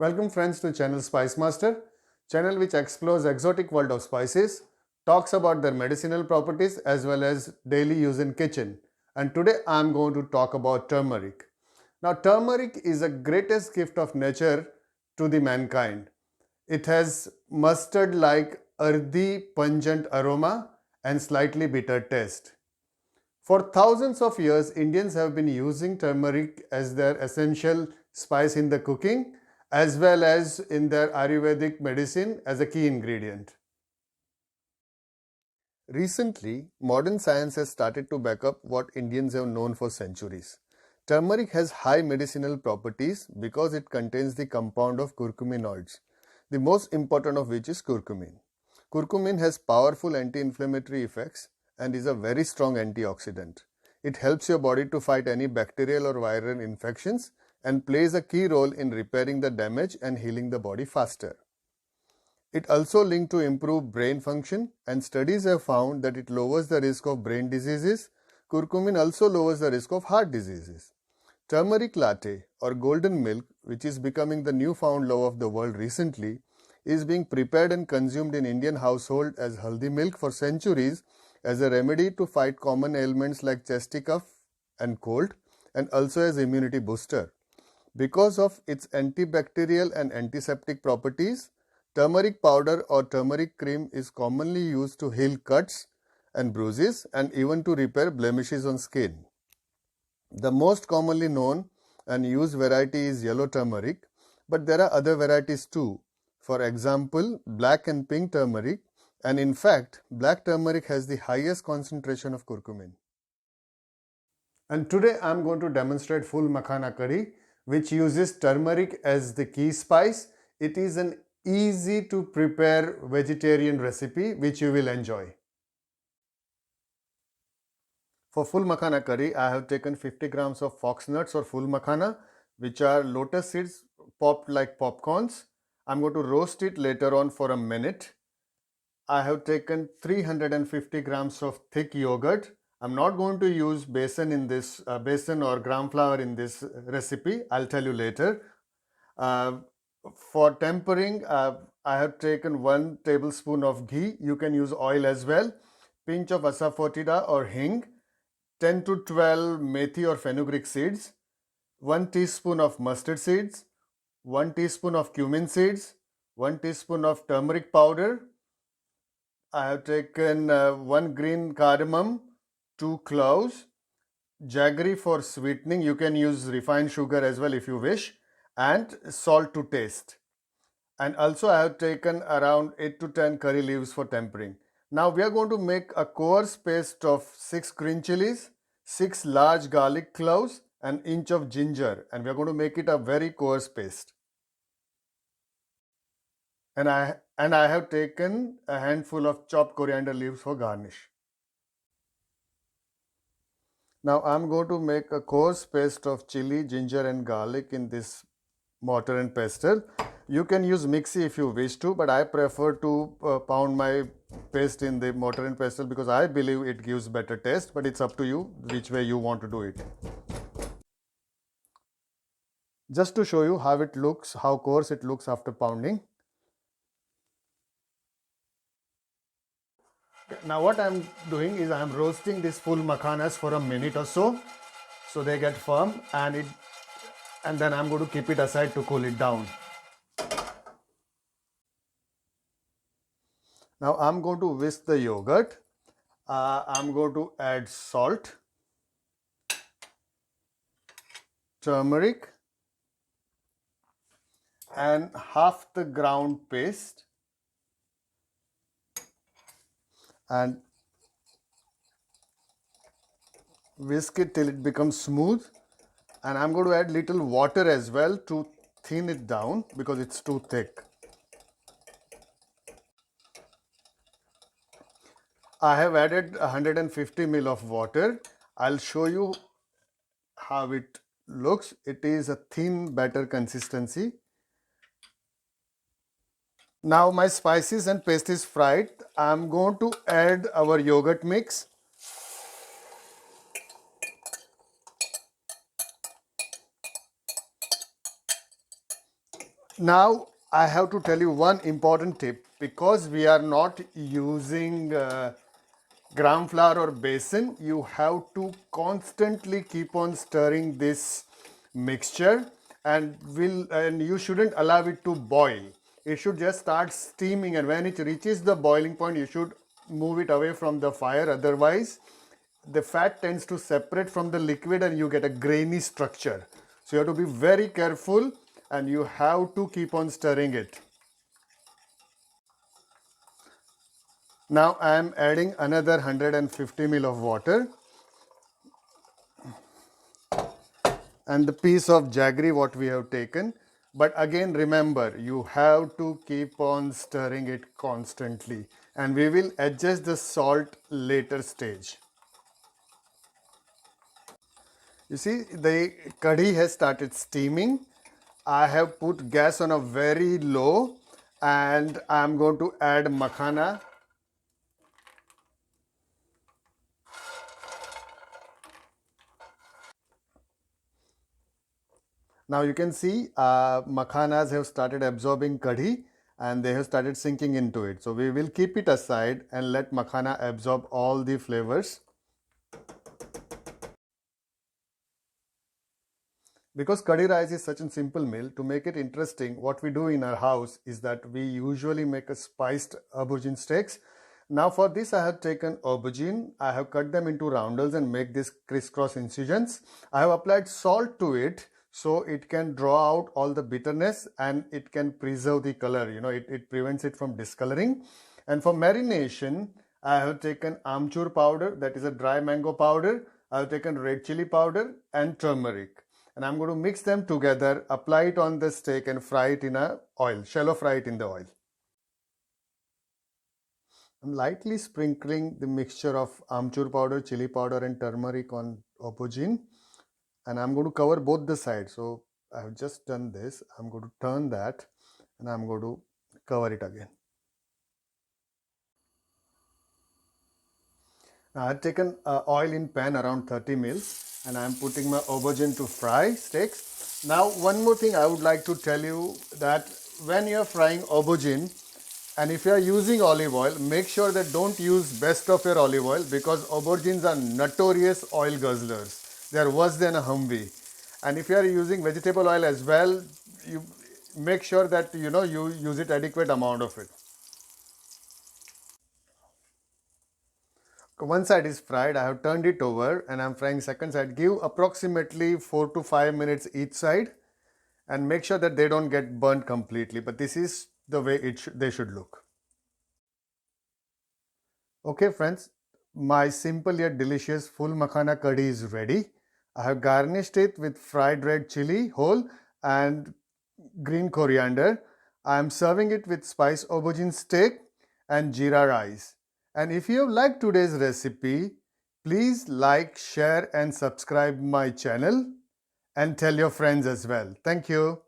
Welcome friends to channel Spice Master, channel which explores exotic world of spices, talks about their medicinal properties as well as daily use in kitchen. And today I am going to talk about turmeric. Now turmeric is the greatest gift of nature to the mankind. It has mustard-like earthy pungent aroma and slightly bitter taste. For thousands of years, Indians have been using turmeric as their essential spice in the cooking as well as in their Ayurvedic medicine as a key ingredient. Recently, modern science has started to back up what Indians have known for centuries. Turmeric has high medicinal properties because it contains the compound of curcuminoids, the most important of which is curcumin. Curcumin has powerful anti-inflammatory effects and is a very strong antioxidant. It helps your body to fight any bacterial or viral infections and plays a key role in repairing the damage and healing the body faster. It also linked to improve brain function, and studies have found that it lowers the risk of brain diseases. Curcumin also lowers the risk of heart diseases. Turmeric latte or golden milk, which is becoming the newfound love of the world recently, is being prepared and consumed in Indian household as haldi milk for centuries as a remedy to fight common ailments like chest cough and cold, and also as immunity booster. Because of its antibacterial and antiseptic properties, turmeric powder or turmeric cream is commonly used to heal cuts and bruises and even to repair blemishes on skin. The most commonly known and used variety is yellow turmeric, but there are other varieties too. For example, black and pink turmeric, and in fact, black turmeric has the highest concentration of curcumin. And today I am going to demonstrate full makhana curry, which uses turmeric as the key spice. It is an easy to prepare vegetarian recipe which you will enjoy. For full makhana curry, I have taken 50 grams of fox nuts or full makhana, which are lotus seeds popped like popcorns. I'm going to roast it later on for a minute. I have taken 350 grams of thick yogurt. I'm not going to use besan in this besan or gram flour in this recipe. I'll tell you later. Uh, for tempering, I have taken 1 tablespoon of ghee. You can use oil as well. Pinch of asafoetida or hing. 10 to 12 methi or fenugreek seeds. 1 teaspoon of mustard seeds. 1 teaspoon of cumin seeds. 1 teaspoon of turmeric powder. I have taken 1 green cardamom, 2 cloves, jaggery for sweetening. You can use refined sugar as well if you wish, and salt to taste. And also I have taken around 8 to 10 curry leaves for tempering. Now we are going to make a coarse paste of 6 green chilies, 6 large garlic cloves, an inch of ginger, and we are going to make it a very coarse paste. And I have taken a handful of chopped coriander leaves for garnish. Now I'm going to make a coarse paste of chili, ginger and garlic in this mortar and pestle. You can use mixie if you wish to, but I prefer to pound my paste in the mortar and pestle because I believe it gives better taste, but it's up to you which way you want to do it. Just to show you how it looks, how coarse it looks after pounding. Now what I'm doing is I'm roasting these full makhanas for a minute or so they get firm, and then I'm going to keep it aside to cool it down. Now I'm going to whisk the yogurt. I'm going to add salt, turmeric, and half the ground paste, and whisk it till it becomes smooth. And I'm going to add little water as well to thin it down because it's too thick. I have added 150 ml of water. I'll show you how it looks. It is a thin batter consistency. Now my spices and paste is fried. I'm going to add our yogurt mix. Now I have to tell you one important tip. Because we are not using gram flour or besan, you have to constantly keep on stirring this mixture, and you shouldn't allow it to boil. It should just start steaming, and when it reaches the boiling point you should move it away from the fire. Otherwise the fat tends to separate from the liquid and you get a grainy structure. So you have to be very careful and you have to keep on stirring it. Now I am adding another 150 ml of water and the piece of jaggery what we have taken. But again remember, you have to keep on stirring it constantly, and we will adjust the salt later stage. You see, the kadhi has started steaming. I have put gas on a very low and I am going to add makhana. Now you can see makhanas have started absorbing kadhi and they have started sinking into it. So we will keep it aside and let makhana absorb all the flavors. Because kadhi rice is such a simple meal, to make it interesting, what we do in our house is that we usually make a spiced aubergine steaks. Now for this I have taken aubergine, I have cut them into roundels and make these crisscross incisions. I have applied salt to it so it can draw out all the bitterness and it can preserve the color. It prevents it from discoloring. And for marination, I have taken amchur powder, that is a dry mango powder. I have taken red chili powder and turmeric. And I'm going to mix them together, apply it on the steak and fry it in a oil, shallow fry it in the oil. I'm lightly sprinkling the mixture of amchur powder, chili powder and turmeric on aubergine, and I'm going to cover both the sides. So I have just done this. I'm going to turn that and I'm going to cover it again. Now I have taken oil in pan around 30 ml and I'm putting my aubergine to fry steaks. Now one more thing I would like to tell you, that when you are frying aubergine and if you are using olive oil, make sure that don't use best of your olive oil, because aubergines are notorious oil guzzlers. They are worse than a Humvee. And if you are using vegetable oil as well, you make sure that you use it adequate amount of it. One side is fried, I have turned it over and I'm frying second side. Give approximately 4 to 5 minutes each side and make sure that they don't get burnt completely. But this is the way they should look. Okay friends, my simple yet delicious full makhana curry is ready. I have garnished it with fried red chili whole and green coriander. I am serving it with spiced aubergine steak and jeera rice. And if you have liked today's recipe, please like, share and subscribe my channel and tell your friends as well. Thank you.